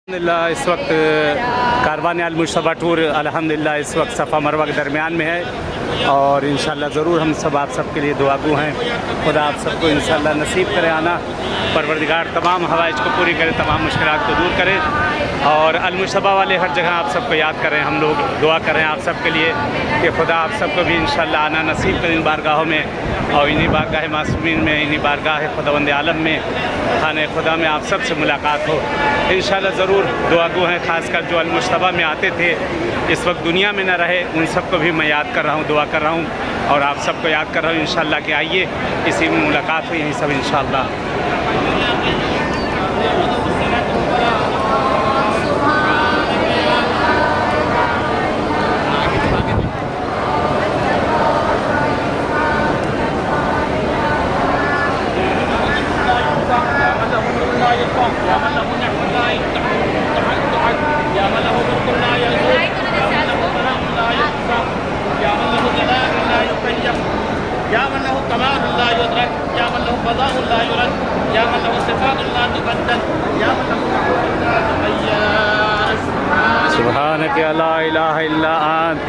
अल्हम्दुलिल्लाह इस वक्त कारवान अल-मुश्तबा टूर अल्हम्दुलिल्लाह इस वक्त सफ़ा मरवा के दरमियान में है और इंशाल्लाह ज़रूर हम सब आप सबके लिए दुआगू हैं। खुदा आप सबको इंशाल्लाह नसीब करे आना, परवरदिगार तमाम हवाइज को पूरी करे, तमाम मुश्किलात को दूर करे और अल-मुश्तबा वाले हर जगह आप सबको याद करें। हम लोग दुआ करें आप सबके लिए कि खुदा आप सबको भी इंशाल्लाह आना नसीब करें इन बारगाहों में और इन्हीं बारगाह मासूमीन में, इन्हीं बारगाह खुदावंद आलम में, खाने खुदा में आप सब से मुलाकात हो इंशाल्लाह। ज़रूर दुआगू हैं, ख़ासकर जो अल-मुश्तबा में आते थे इस वक्त दुनिया में न रहे, उन सबको भी मैं याद कर रहा हूँ, दुआ कर रहा हूँ और आप सबको याद कर रहा हूँ इंशाल्लाह कि आइए इसी में मुलाकात हो यहीं सब इंशाल्लाह। सुभानक ला इलाहा इल्ला अंत।